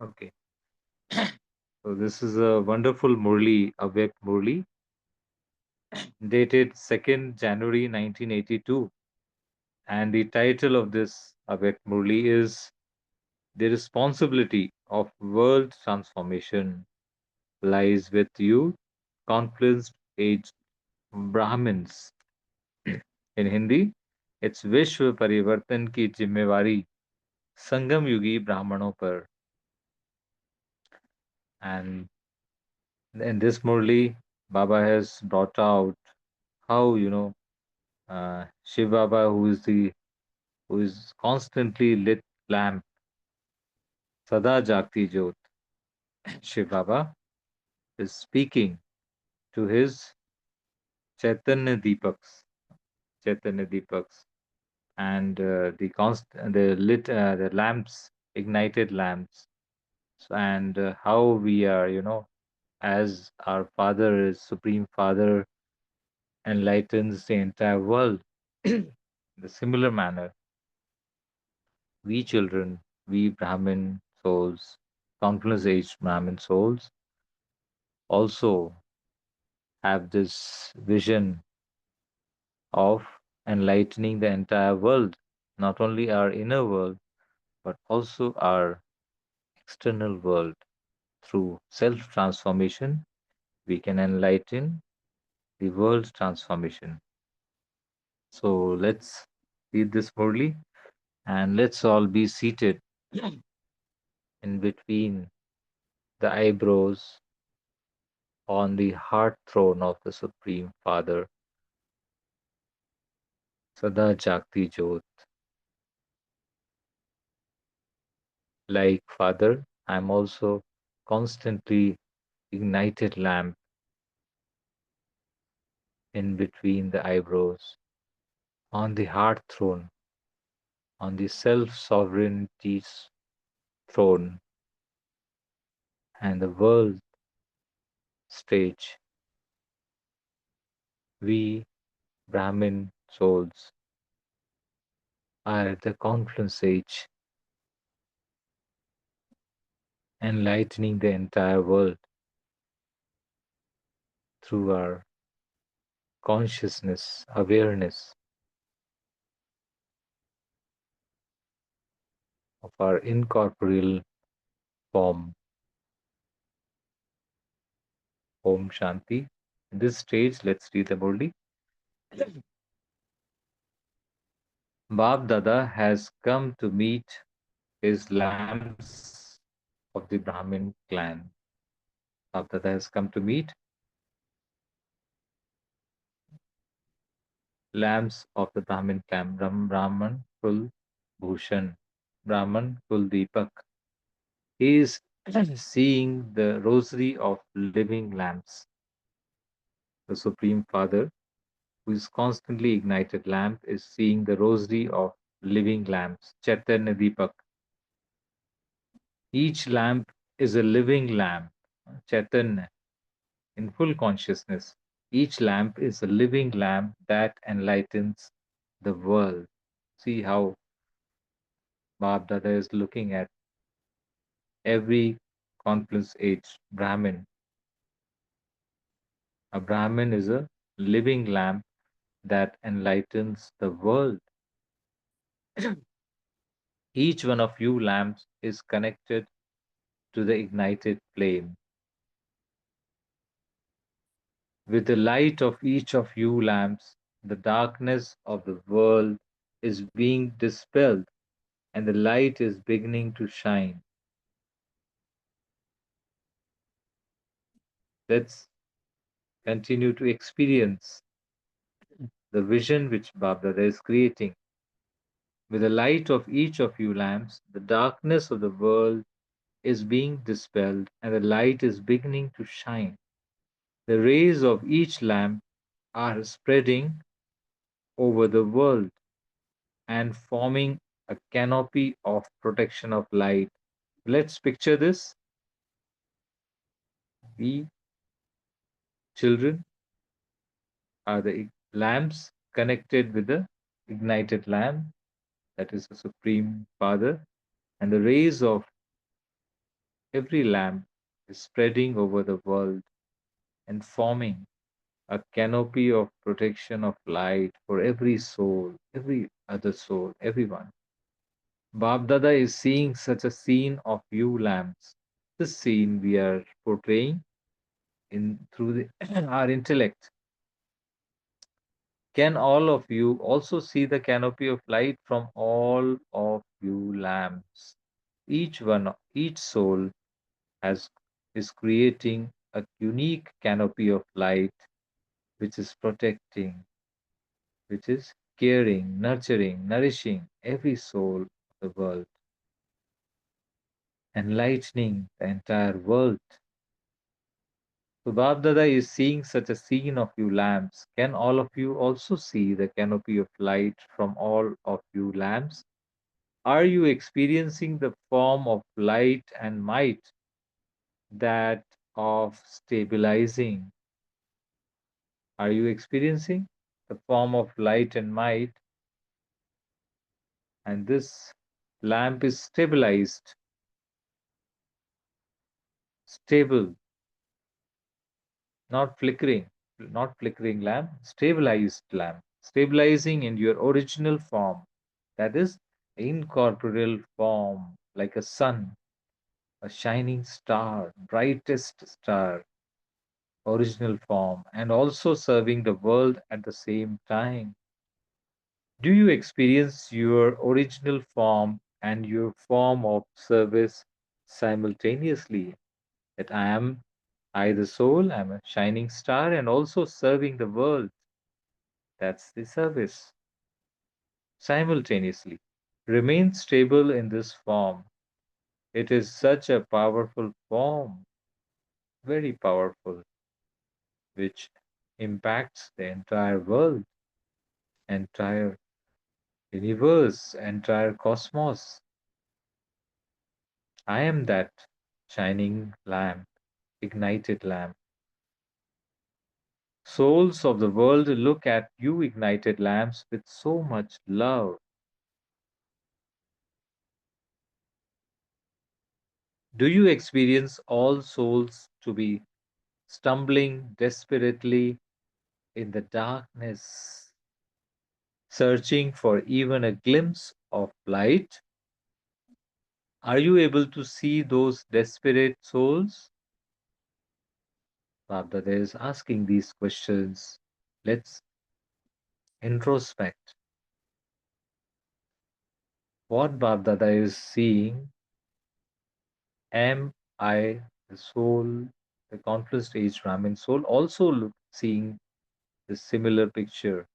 Okay. So this is a wonderful Murli, Avyakt Murli, dated 2nd January 1982. And the title of this Avyakt Murli is The Responsibility of World Transformation Lies with You, Confluence-aged Brahmins. In Hindi, it's विश्व परिवर्तन की जिम्मेवारी संगम युगी ब्राह्मणों पर. And in this Murli, Baba has brought out how Shiv Baba, who is constantly lit lamp, Sada Jagti Jyot. Shiv Baba is speaking to his Chaitanya Deepaks, Chaitanya Deepaks, and the lamps, ignited lamps, so, and how we are, as our Father is Supreme Father, enlightens the entire world. In the similar manner, we children, we Brahmin souls, countless aged Brahmin souls, also have this vision of enlightening the entire world, not only our inner world, but also our external world. Through self transformation, we can enlighten the world's transformation. So let's read this Murli and let's all be seated in between the eyebrows on the heart throne of the Supreme Father, Sada Jagti Jyot. Like Father, I am also constantly ignited lamp in between the eyebrows, on the heart throne, on the self sovereignty's throne, and the world stage. We Brahmin souls are at the confluence age, enlightening the entire world through our consciousness, awareness of our incorporeal form. Om Shanti. In this stage, let's read the Murli. Bab Dada has come to meet his lamps of the Brahmin clan. Bab Dada has come to meet lamps of the Brahmin clan. Brahman Kul Bhushan, Brahman Kul Deepak. He is seeing the rosary of living lamps. The Supreme Father, who is constantly ignited lamp, is seeing the rosary of living lamps, Chaitanya Deepak. Each lamp is a living lamp, Chaitanya, in full consciousness. Each lamp is a living lamp that enlightens the world. See how Bab Dada is looking at every confluence age Brahmin. A Brahmin is a living lamp that enlightens the world. Each one of you lamps is connected to the ignited flame. With the light of each of you lamps, the darkness of the world is being dispelled and the light is beginning to shine. Let's continue to experience the vision which Babdada is creating. With the light of each of you lamps, the darkness of the world is being dispelled and the light is beginning to shine. The rays of each lamp are spreading over the world and forming a canopy of protection of light. Let's picture this. We children are the lamps connected with the ignited lamp, that is the Supreme Father, and the rays of every lamp is spreading over the world and forming a canopy of protection of light for every soul, every other soul, everyone. Babdada is seeing such a scene of you lamps. This scene we are portraying in through our intellect. Can all of you also see the canopy of light from all of you lamps? Each soul has is creating a unique canopy of light which is protecting, which is caring, nurturing, nourishing every soul of the world, enlightening the entire world. So Babdada is seeing such a scene of you lamps. Can all of you also see the canopy of light from all of you lamps? Are you experiencing the form of light and might that of stabilizing? Are you experiencing the form of light and might? And this lamp is stabilized, stable, not flickering, not flickering lamp, stabilized lamp, stabilizing in your original form, that is, incorporeal form, like a sun, a shining star, brightest star, original form, and also serving the world at the same time. Do you experience your original form and your form of service simultaneously? That I the soul, I'm a shining star and also serving the world. That's the service. Simultaneously. Remain stable in this form. It is such a powerful form, very powerful, which impacts the entire world, entire universe, entire cosmos. I am that shining lamp, ignited lamp. Souls of the world look at you, ignited lamps, with so much love. Do you experience all souls to be stumbling desperately in the darkness, searching for even a glimpse of light? Are you able to see those desperate souls? Baba is asking these questions. Let's introspect. What Baba is seeing, am I the soul, the confluence-aged Brahmin soul, also seeing the similar picture?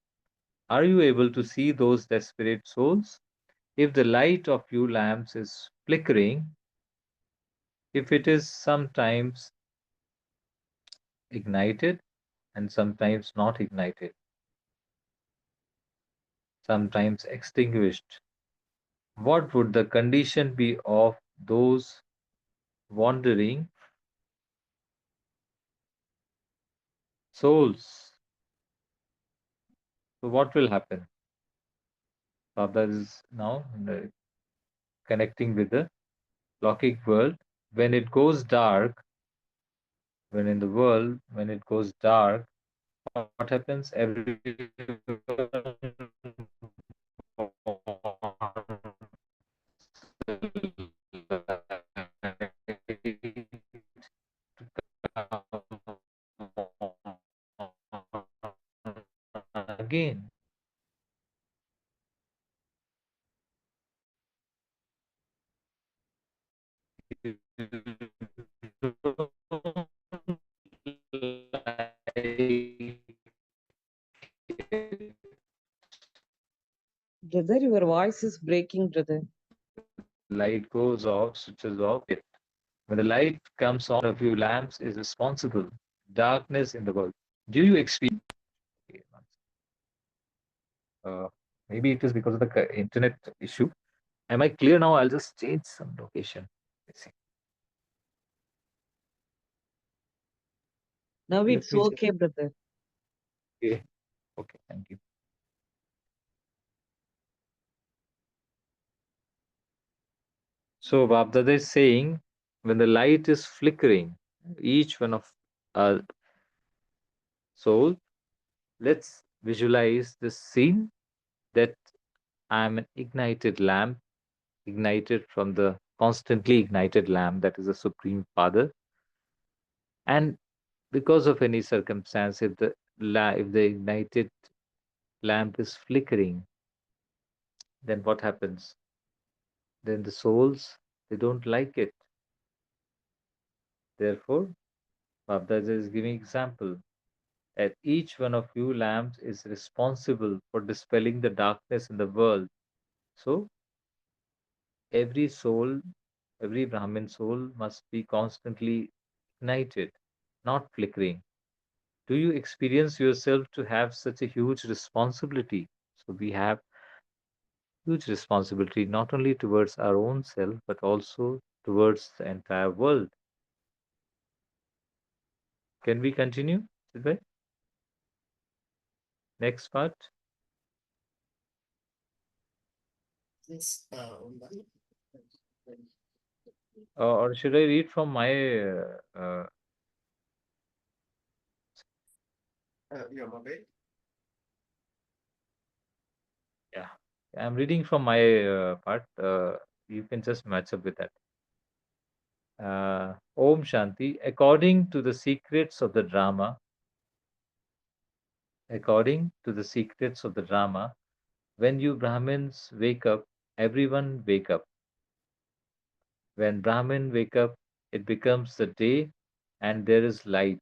Are you able to see those desperate souls? If the light of few lamps is flickering, if it is sometimes ignited and sometimes not ignited, sometimes extinguished, what would the condition be of those wandering souls? So, what will happen? Baba is now connecting with the Lockic world. When it goes dark, when in the world, when it goes dark, what happens? Everyone again. Brother, your voice is breaking, brother. Light goes off, switches off. When the light comes on, a few lamps is responsible. Darkness in the world. Do you experience? Uh, Maybe it is because of the internet issue. Am I clear now? I'll just change some location. Let's see. Now Let it's me just. okay, brother. Okay. Okay. Thank you. So Babdada is saying when the light is flickering, each one of our soul, let's visualize this scene that I am an ignited lamp, ignited from the constantly ignited lamp that is the Supreme Father. And because of any circumstance, if if the ignited lamp is flickering, then what happens? Then the souls, they don't like it. Therefore, Bhavdada is giving example that each one of you lamps is responsible for dispelling the darkness in the world. So every soul, every Brahmin soul must be constantly ignited, not flickering. Do you experience yourself to have such a huge responsibility? So we have huge responsibility not only towards our own self but also towards the entire world. Can we continue, Sidbhai? Next part, Yes. or should I read from my? Your mobile. Yeah, I'm reading from my part. You can just match up with that. Om Shanti. According to the secrets of the drama, when you Brahmins wake up, everyone wake up. When Brahmin wake up, it becomes the day and there is light.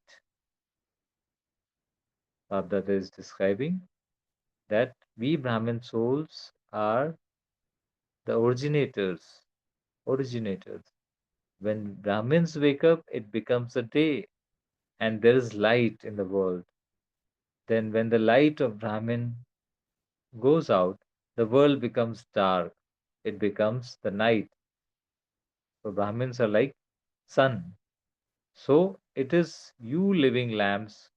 Bhabdada is describing that we Brahmin souls are the originators. When Brahmins wake up, it becomes a day and there is light in the world. Then, when the light of Brahmin goes out, the world becomes dark. It becomes the night. So, Brahmins are like sun. So, it is you living lamps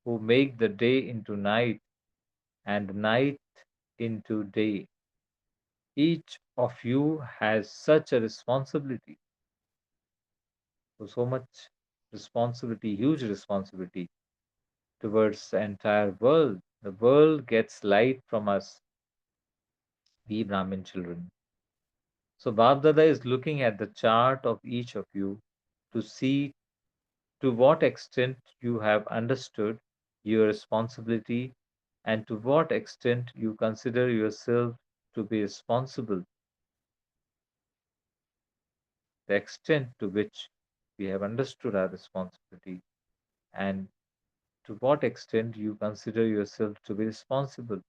who make the day into night and night into day. Each of you has such a responsibility. So much responsibility, huge responsibility towards the entire world. The world gets light from us, we Brahmin children. So Bab is looking at the chart of each of you to see to what extent you have understood your responsibility and to what extent you consider yourself to be responsible, the extent to which we have understood our responsibility and to what extent you consider yourself to be responsible.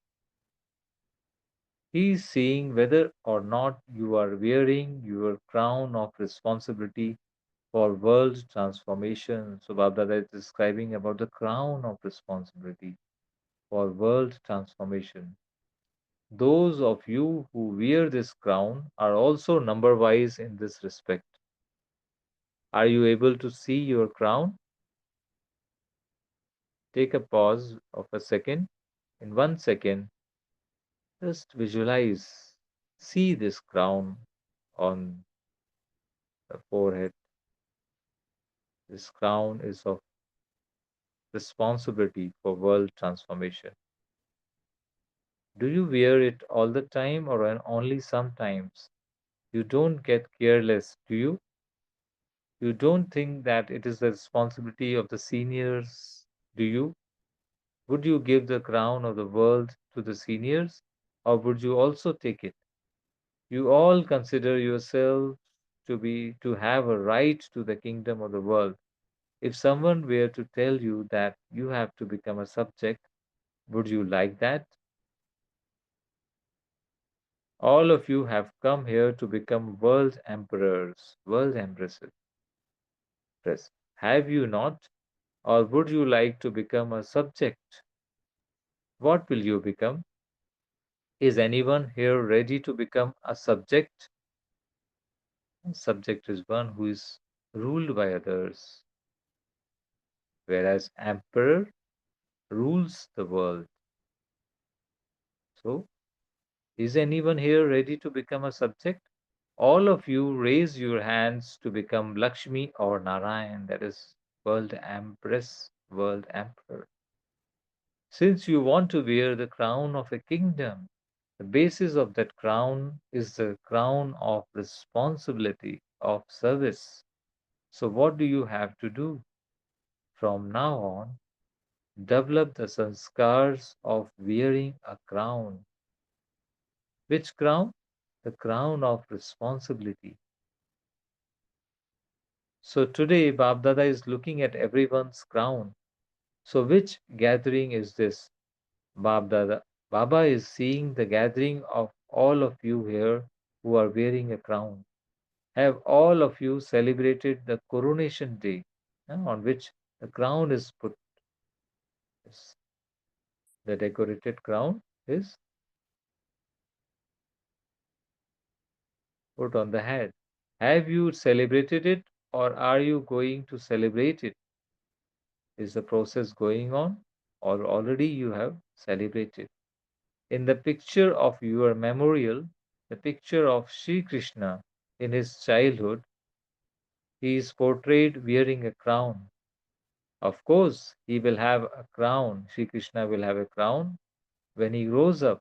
He is seeing whether or not you are wearing your crown of responsibility for world transformation. So Babdada is describing about the crown of responsibility for world transformation. Those of you who wear this crown are also number wise in this respect. Are you able to see your crown? Take a pause of a second. In 1 second, just visualize, see this crown on the forehead. This crown is of responsibility for world transformation. Do you wear it all the time or only sometimes? You don't get careless, do you? You don't think that it is the responsibility of the seniors, do you? Would you give the crown of the world to the seniors or would you also take it? You all consider yourselves to have a right to the kingdom of the world. If someone were to tell you that you have to become a subject, would you like that? All of you have come here to become world emperors, world empresses. Have you not? Or would you like to become a subject? What will you become? Is anyone here ready to become a subject? A subject is one who is ruled by others, whereas emperor rules the world. So, is anyone here ready to become a subject? All of you raise your hands to become Lakshmi or Narayan, that is, world empress, world emperor. Since you want to wear the crown of a kingdom, the basis of that crown is the crown of responsibility, of service. So, what do you have to do? From now on, develop the sanskars of wearing a crown. Which crown? The crown of responsibility. So today, Babdada is looking at everyone's crown. So which gathering is this? Babdada. Baba is seeing the gathering of all of you here who are wearing a crown. Have all of you celebrated the coronation day on which the crown is put? Yes, the decorated crown is put on the head. Have you celebrated it or are you going to celebrate it? Is the process going on or already you have celebrated? In the picture of your memorial, the picture of Sri Krishna in his childhood, he is portrayed wearing a crown. Of course, he will have a crown. Sri Krishna will have a crown when he grows up,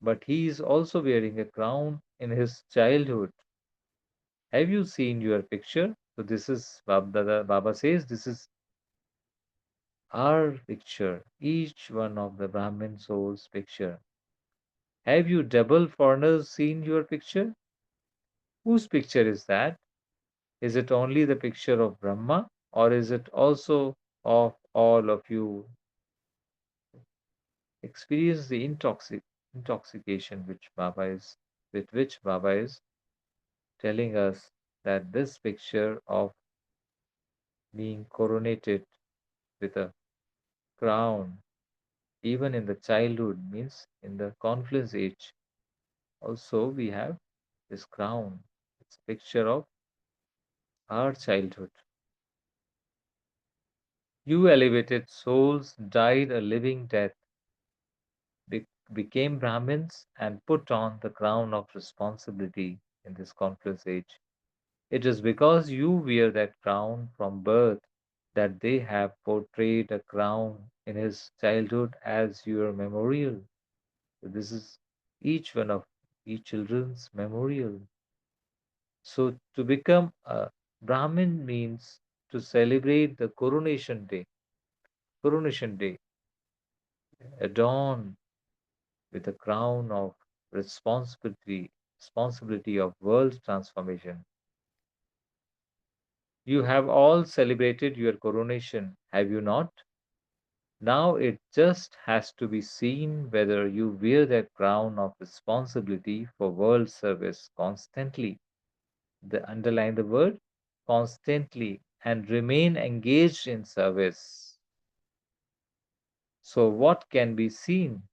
but he is also wearing a crown in his childhood. Have you seen your picture? So this is Baba says this is our picture, each one of the Brahmin souls' picture. Have you double foreigners seen your picture? Whose picture is that? Is it only the picture of Brahma, or is it also of all of you? Experience the intoxication with which Baba is telling us that this picture of being coronated with a crown, even in the childhood, means in the confluence age, also we have this crown. It's a picture of our childhood. You elevated souls died a living death, became Brahmins, and put on the crown of responsibility in this confluence age. It is because you wear that crown from birth that they have portrayed a crown in his childhood as your memorial. So this is each one of each children's memorial. So to become a Brahmin means to celebrate the coronation day, adorned with a crown of responsibility of world transformation. You have all celebrated your coronation, have you not? Now it just has to be seen whether you wear that crown of responsibility for world service constantly. Underline the word constantly and remain engaged in service. So, what can be seen?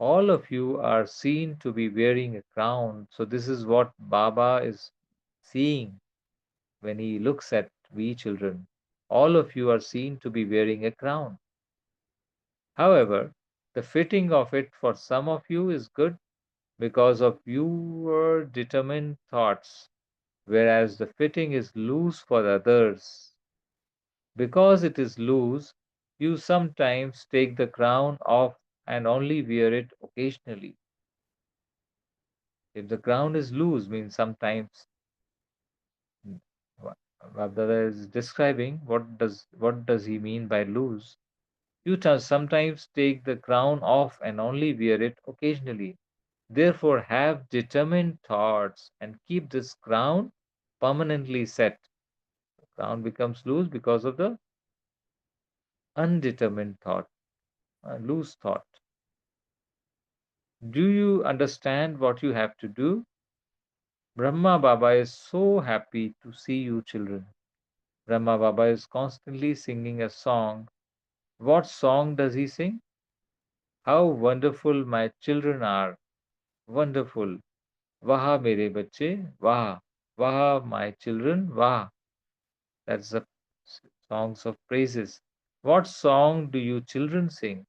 All of you are seen to be wearing a crown. So, this is what Baba is seeing when he looks at we children. All of you are seen to be wearing a crown. However, the fitting of it for some of you is good because of your determined thoughts, whereas the fitting is loose for others. Because it is loose, you sometimes take the crown off and only wear it occasionally. If the crown is loose, means sometimes Bhabdada is describing what does he mean by loose. You sometimes take the crown off and only wear it occasionally. Therefore, have determined thoughts and keep this crown permanently set. The crown becomes loose because of the undetermined thought, loose thought. Do you understand what you have to do? Brahma Baba is so happy to see you children. Brahma Baba is constantly singing a song. What song does he sing? How wonderful my children are. Wonderful. Waha mere bacche. Waha. Waha my children. Waha. That's the songs of praises. What song do you children sing?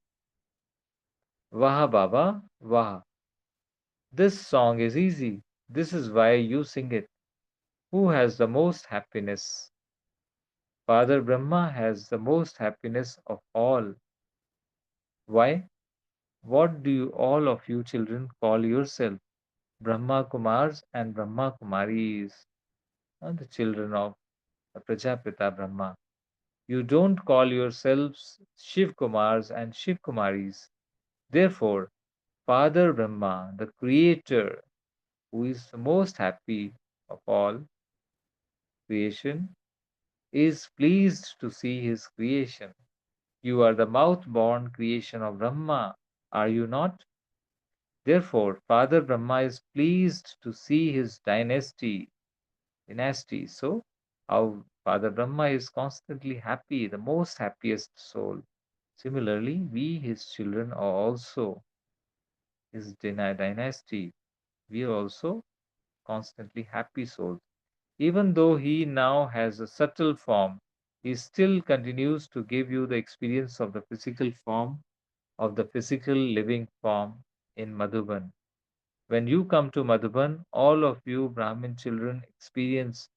Waha Baba. Waha. This song is easy. This is why you sing it. Who has the most happiness? Father Brahma has the most happiness of all. Why? What do you all of you children call yourself? Brahma Kumars and Brahma Kumaris are the children of the Prajapita Brahma. You don't call yourselves Shiv Kumars and Shiv Kumaris. Therefore, Father Brahma, the Creator, who is the most happy of all creation, is pleased to see his creation. You are the mouth born creation of Brahma, are you not? Therefore, Father Brahma is pleased to see his dynasty. So, how Father Brahma is constantly happy, the most happiest soul. Similarly, we, his children, are also his dynasty. We are also constantly happy souls. Even though he now has a subtle form, he still continues to give you the experience of the physical form, of the physical living form in Madhuban. When you come to Madhuban, all of you Brahmin children experience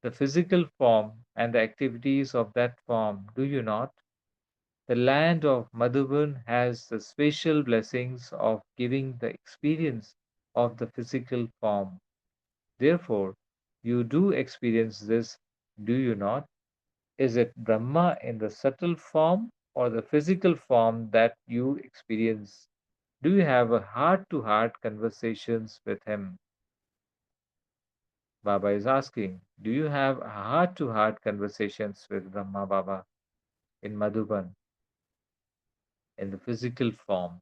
the physical form and the activities of that form, do you not? The land of Madhuban has the special blessings of giving the experience of the physical form. Therefore, you do experience this, do you not? Is it Brahma in the subtle form or the physical form that you experience? Do you have a heart to heart conversations with him? Baba is asking, do you have heart to heart conversations with Brahma Baba in Madhuban in the physical form?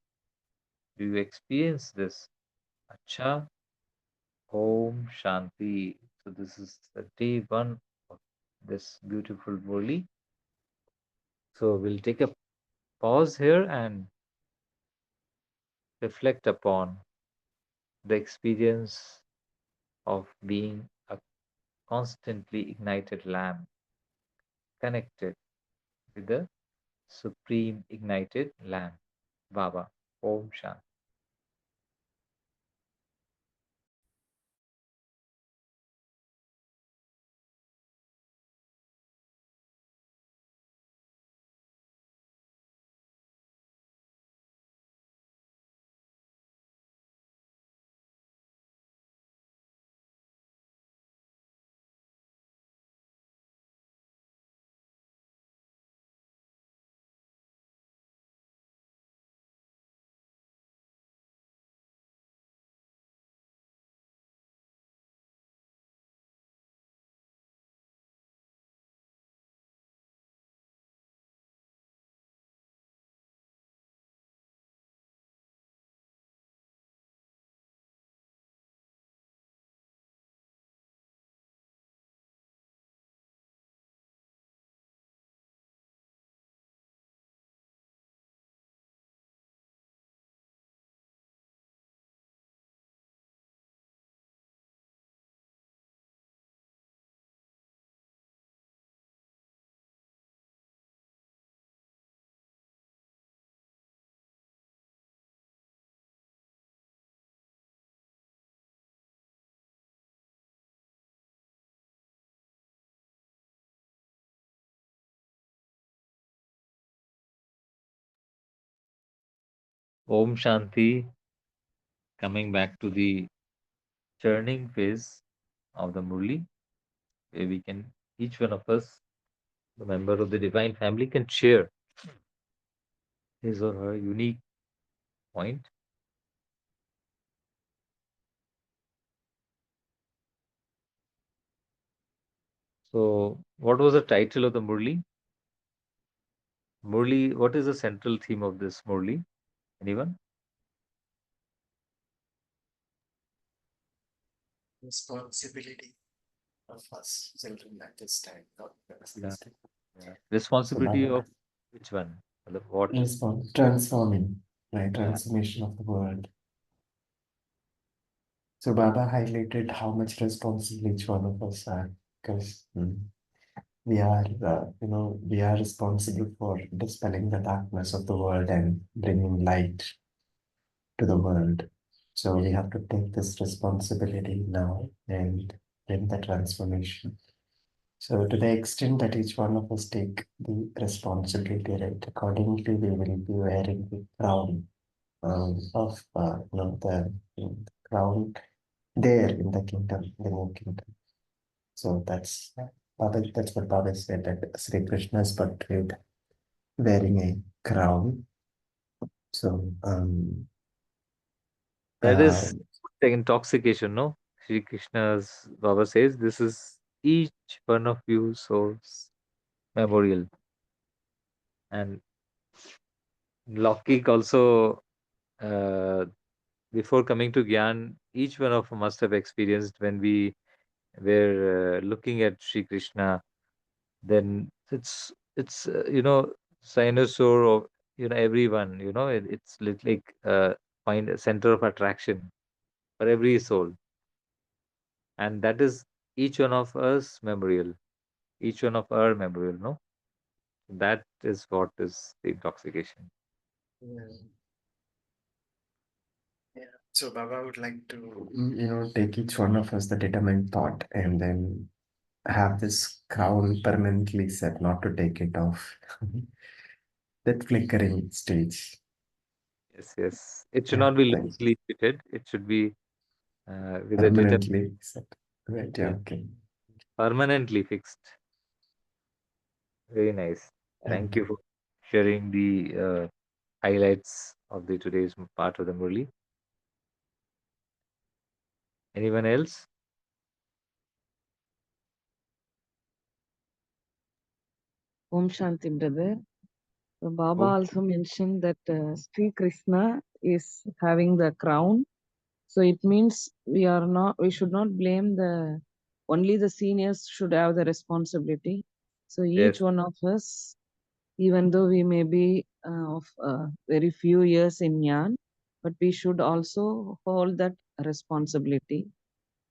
Do you experience this? Acha, Om Shanti. So, this is the day one of this beautiful Murli. So, we'll take a pause here and reflect upon the experience of being a constantly ignited lamp connected with the supreme ignited lamp, Baba. Om Shanti. Om Shanti. Coming back to the churning phase of the Murli, where we can, each one of us, the member of the divine family, can share his or her unique point. So, what was the title of the Murli? Murli, what is the central theme of this Murli? Anyone? Responsibility of us children at this time, not Yeah. responsibility. Yeah. So Responsibility Baba, of which one? What? transforming, right? Yeah. Transformation of the world. So Baba highlighted how much responsible each one of us are, because we are, we are responsible for dispelling the darkness of the world and bringing light to the world. So we have to take this responsibility now and bring the transformation. So to the extent that each one of us take the responsibility, right, accordingly we will be wearing the crown of the crown there in the kingdom, the new kingdom. So that's what Baba said, that Sri Krishna is portrayed wearing a crown. So That uh, is the intoxication, no? Sri Krishna's Baba says this is each one of you souls memorial. And Lokik also, uh, before coming to Gyan, each one of us must have experienced when we were looking at Sri Krishna. Then it's Sinusaur of everyone. It's like find a center of attraction for every soul, and that is each one of us memorial, each one of our memorial. No, that is what is the intoxication. Yeah. Yeah. So Baba would like to. take each one of us the determined thought and then have this crown permanently set, not to take it off. That flickering stage. Yes, yes. It should Yeah, not be thank you. loosely fitted. It should be with a Permanently set. Right, yeah, yes, okay. permanently fixed. Very nice. Thank Thank you for sharing the highlights of the today's part of the Murli. Anyone else? Om Shanti, brother. So Baba Oh, also mentioned that Sri Krishna is having the crown. So it means we should not blame only the seniors should have the responsibility. So each yes. one of us, even though we may be of very few years in Jnana, but we should also hold that responsibility.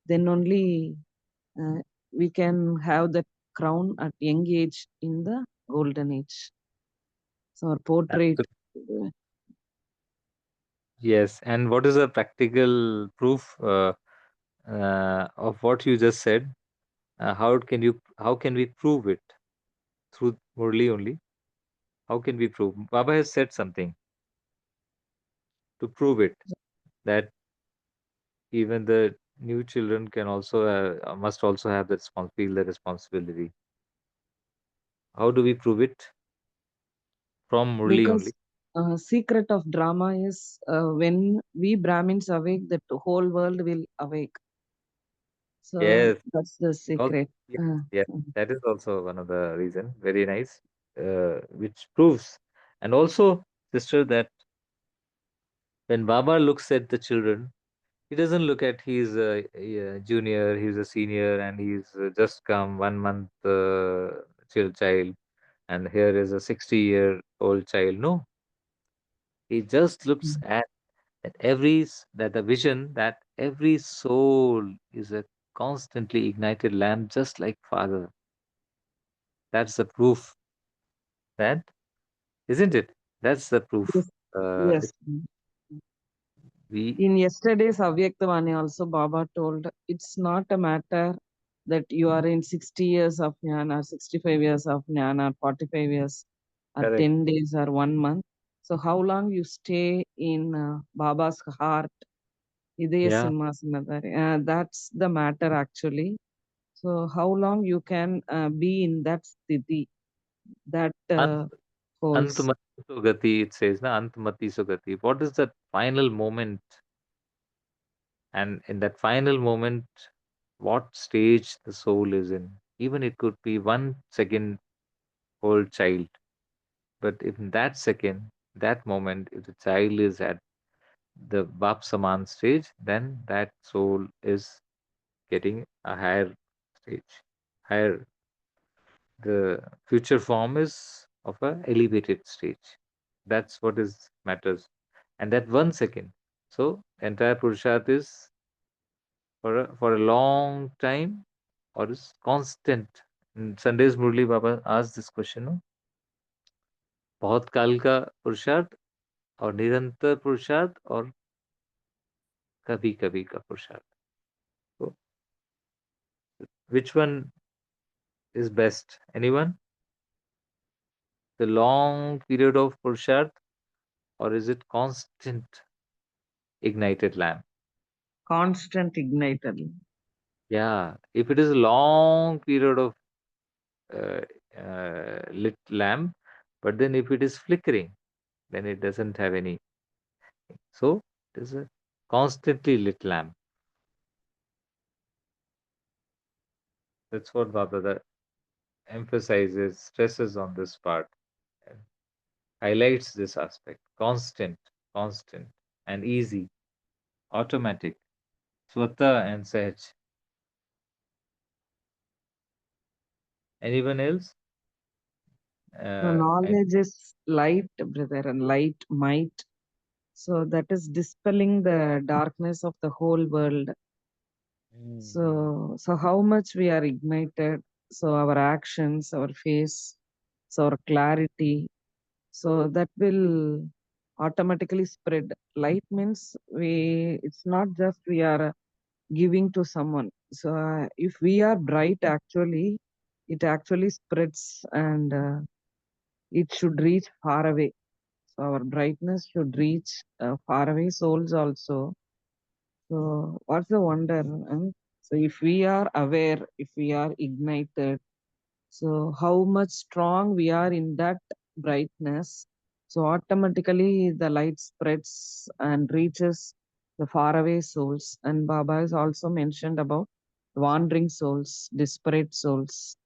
Then only uh, we can have that crown at young age in the golden age. So our portrait. Yes. And what is the practical proof of what you just said? How can we prove it through Murli only? How can we prove? Baba has said something to prove it that even the new children can also must also have the feel the responsibility. How do we prove it? From Murli only. Because secret of drama is when we Brahmins awake, that whole world will awake. So Yes. that's the Also, secret. yes, Uh, yes, uh, that is also one of the reason. Very nice, which proves, and also, sister, that when Baba looks at the children, he doesn't look at he's a junior, he's a senior, and he's just come 1 month child, and here is a 60-year-old child. No, he just looks mm. at that the vision that every soul is a constantly ignited lamp, just like Father. That's the proof that, isn't it? That's the proof. Yes. Yes. We In yesterday's Avyaktavani also Baba told it's not a matter that you are in 60 years of jnana, 65 years of jnana, 45 years, or correct. 10 days or 1 month. So how long you stay in Baba's heart, Hidaya Yeah, Simhasanadhari, that's the matter actually. So how long you can be in that sthiti, that Ant holds. Antmati Sugati, it says, na Antmati Sugati. What is that final moment? And in that final moment, what stage the soul is in? Even it could be 1 second old child, but if in that second, that moment, if the child is at the Bap Saman stage, then that soul is getting a higher stage, higher. The future form is of a elevated stage. That's what is matters. And that 1 second. So entire Purusharth is for a long time or is constant. In Sunday's Murli Baba asked this question, no? बहुत काल का पुरुषार्थ और निरंतर पुरुषार्थ और Kabhi Kabhi Ka Purusharth. So, which one is best? Anyone? The long period of Purusharth, or is it constant ignited lamp? Constant igniter. Yeah, if it is a long period of uh, lit lamp, but then if it is flickering, then it doesn't have any. So it is a constantly lit lamp. That's what Baba emphasizes, stresses on this part, and highlights this aspect. Constant, and easy, automatic. Swata and Sahaj. Anyone else? So And knowledge is light, brother, and light might. So that is dispelling the darkness of the whole world. So how much we are ignited. So our actions, our face, so our clarity. So that will automatically spread. Light means it's not just we are giving to someone. So if we are bright, actually, it actually spreads and it should reach far away. So our brightness should reach far away souls also. So what's the wonder? So if we are aware, if we are ignited, so how much strong we are in that brightness, so automatically the light spreads and reaches the faraway souls. And Baba has also mentioned about wandering souls, disparate souls.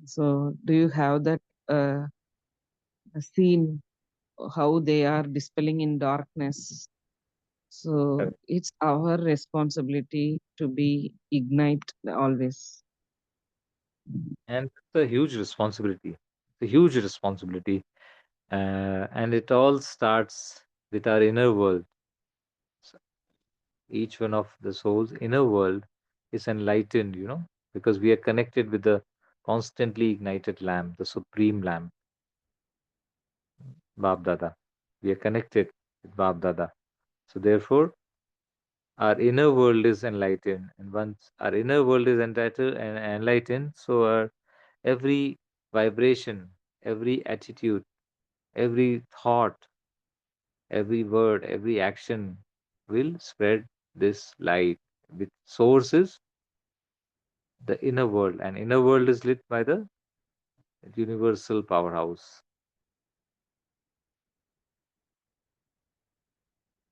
So do you have that scene how they are dispelling in darkness? So it's our responsibility to be ignite always. it's a huge responsibility. It's a huge responsibility. And it all starts with our inner world. So each one of the soul's inner world is enlightened, because we are connected with the constantly ignited lamp, the supreme lamp, Bab Dada. We are connected with Bab Dada. So therefore, our inner world is enlightened. And once our inner world is entitled and enlightened, so our every vibration, every attitude, every thought, every word, every action will spread this light, with sources the inner world, and inner world is lit by the universal powerhouse.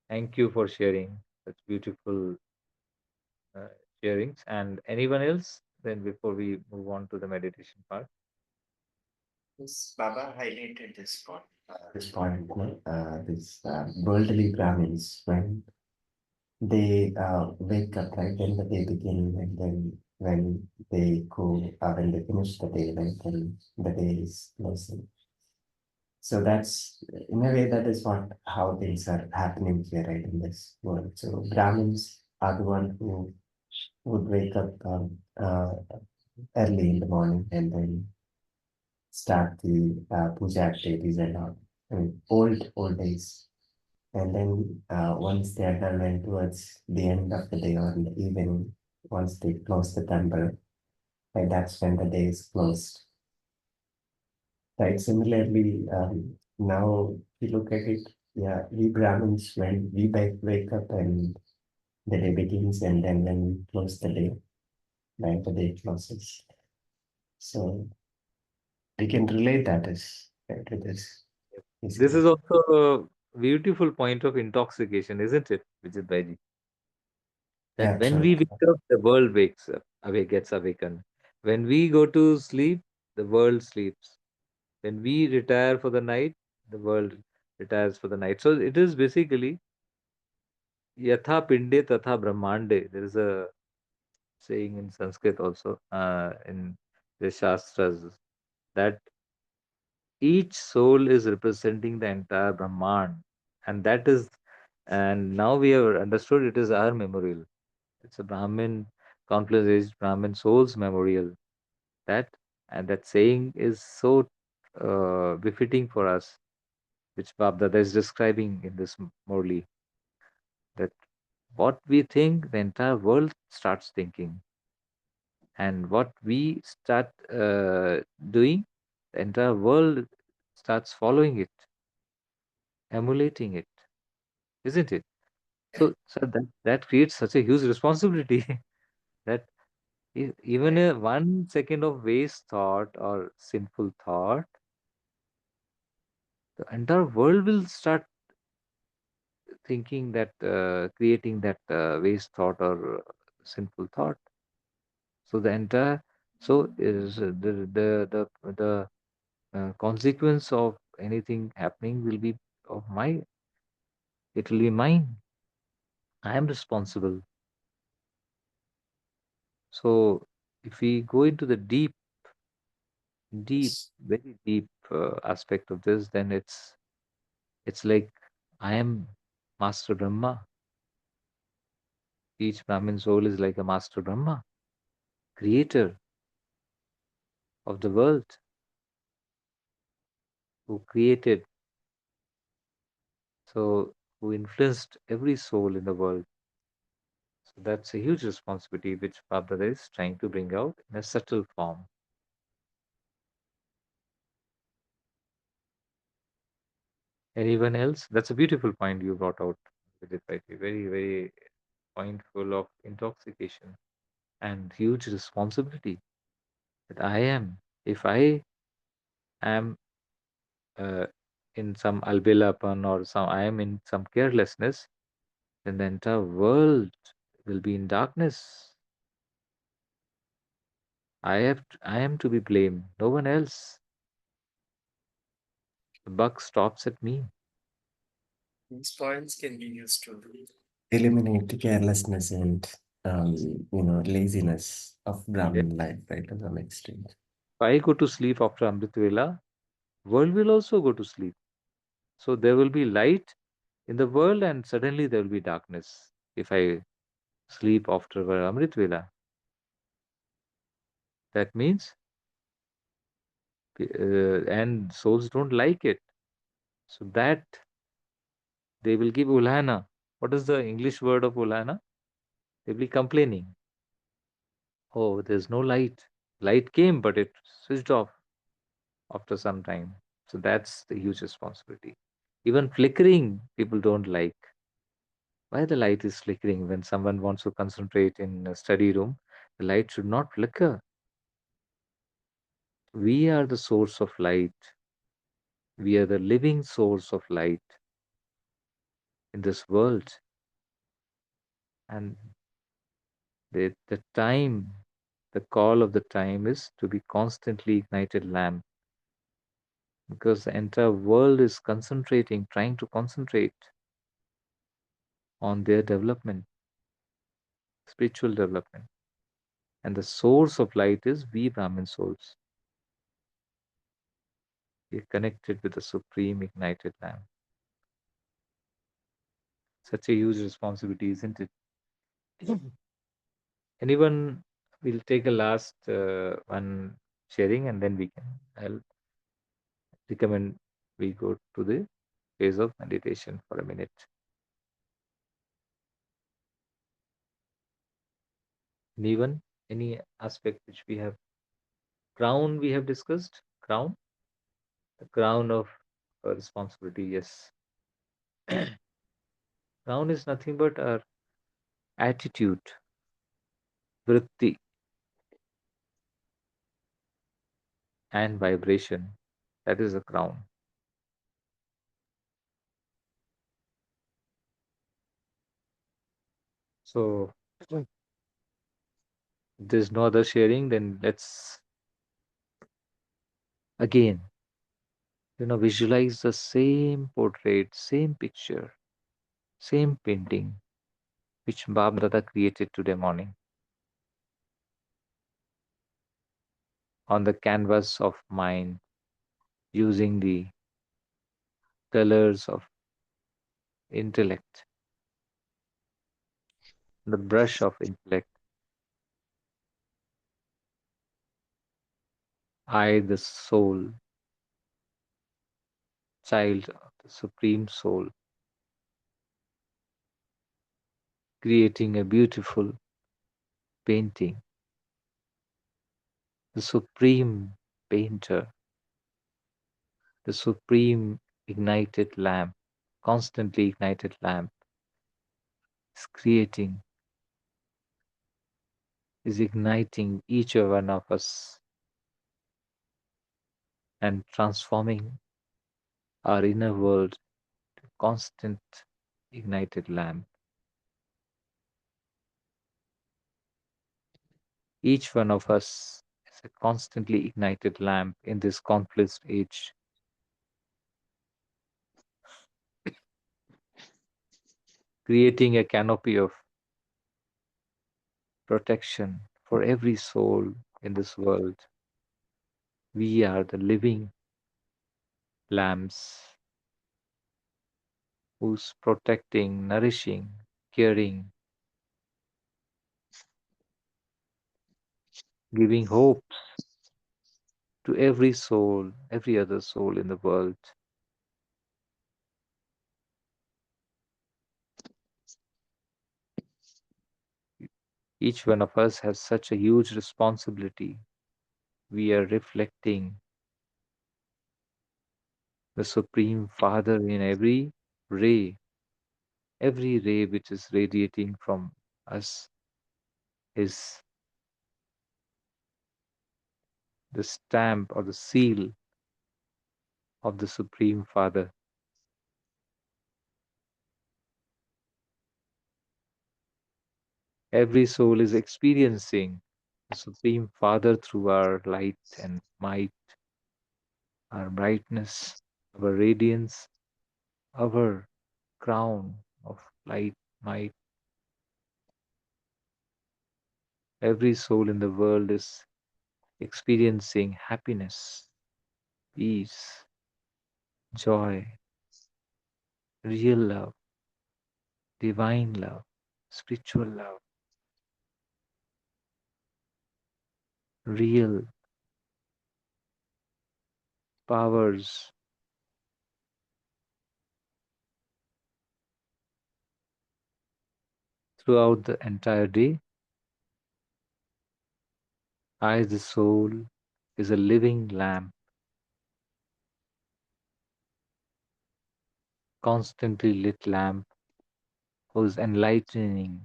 Thank you for sharing such beautiful uh, sharings. And anyone else? Then before we move on to the meditation part. Yes, Baba highlighted This point, this worldly Brahmins, when they wake up, right, when the day begins, and then when they go, when they finish the day, right, then the day is closing. So that's, in a way, that is what how things are happening here, right, in this world. So Brahmins are the one who would wake up early in the morning and then start the puja activities and all. I mean, old days. And then once they are done, and towards the end of the day or in the evening, once they close the temple, right, that's when the day is closed. Right. Similarly, now if you look at it, yeah, we Brahmins, when we wake up and the day begins, and then when we close the day, right, the day closes. So we can relate that as right to this, This basically. is also a beautiful point of intoxication, isn't it, Vijit Bhaiji? That Yeah, when true. we wake up, the world wakes up, gets awakened. When we go to sleep, the world sleeps. When we retire for the night, the world retires for the night. So it is basically yatha pinde tatha brahmande. There is a saying in Sanskrit also, in the Shastras, that each soul is representing the entire Brahman. And that is, and now we have understood it is our memorial. It's a Brahmin, Confluence-aged Brahmin soul's memorial. That, and that saying is so befitting for us, which Bab Dada is describing in this Murli, that What we think, the entire world starts thinking. And what we start doing, the entire world starts following it, emulating it, isn't it? So that creates such a huge responsibility that even a 1 second of waste thought or sinful thought, the entire world will start thinking that, creating that waste thought or sinful thought. So the entire, so is the consequence of anything happening will be of my, it will be mine. I am responsible. So if we go into the deep, very deep aspect of this, then it's like I am Master Brahma. Each Brahmin soul is like a Master Brahma, creator of the world, who created, so who influenced every soul in the world. So that's a huge responsibility which Baba is trying to bring out in a subtle form. Anyone else? That's a beautiful point you brought out, Vidit. Very, very point full of intoxication and huge responsibility that I am. If I am uh, in some albilapan or some, I am in some carelessness, then the entire world will be in darkness. I am to be blamed, no one else. The buck stops at me. These points can be used to Eliminate the carelessness and laziness of Yeah. Brahmin life, right, to some extent. If I go to sleep after Amrit Vela, world will also go to sleep. So there will be light in the world and suddenly there will be darkness if I sleep after Amrit Vela. That means, and souls don't like it. So that they will give ulhana. What is the English word of ulhana? They'll be complaining. Oh, there's no light. Light came, but it switched off after some time. So that's the huge responsibility. Even flickering, people don't like. Why the light is flickering when someone wants to concentrate in a study room? The light should not flicker. We are the source of light. We are the living source of light in this world. And the time, the call of the time is to be constantly ignited lamp, because the entire world is concentrating, trying to concentrate on their development, spiritual development. And the source of light is we Brahmin souls. We are connected with the supreme ignited lamp. Such a huge responsibility, isn't it? Anyone will take a last one sharing, and then we can. I'll recommend we go to the phase of meditation for a minute. Anyone, any aspect which we have, crown we have discussed, crown, the crown of responsibility. Yes, crown is nothing but our attitude, vritti, and vibration. That is a crown. So if there's no other sharing, then let's again, visualize the same portrait, same picture, same painting which Bab Dada created today morning on the canvas of mind, using the colors of intellect, the brush of intellect. I, the soul, child of the Supreme Soul, creating a beautiful painting, the supreme painter, the supreme ignited lamp, constantly ignited lamp, is creating, is igniting each one of us and transforming our inner world to constant ignited lamp. Each one of us is a constantly ignited lamp in this confluence age, creating a canopy of protection for every soul in this world. We are the living lamps who's protecting, nourishing, caring, giving hope to every soul, every other soul in the world. Each one of us has such a huge responsibility. We are reflecting the Supreme Father in every ray which is radiating from us is the stamp or the seal of the Supreme Father. Every soul is experiencing the Supreme Father through our light and might, our brightness, our radiance, our crown of light, might. Every soul in the world is experiencing happiness, peace, joy, real love, divine love, spiritual love, real powers throughout the entire day. I, the soul, is a living lamp, constantly lit lamp, who's enlightening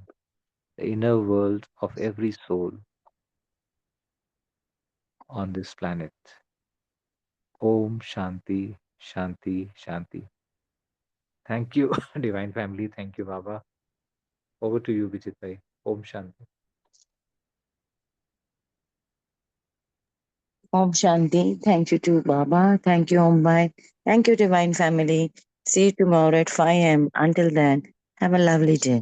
the inner world of every soul on this planet. Om Shanti, Shanti, Shanti. Thank you, Divine Family. Thank you, Baba. Over to you, Vijit Bhai. Om Shanti. Om Shanti. Thank you to Baba. Thank you, Om Bhai. Thank you, Divine Family. See you tomorrow at 5 a.m. Until then, have a lovely day.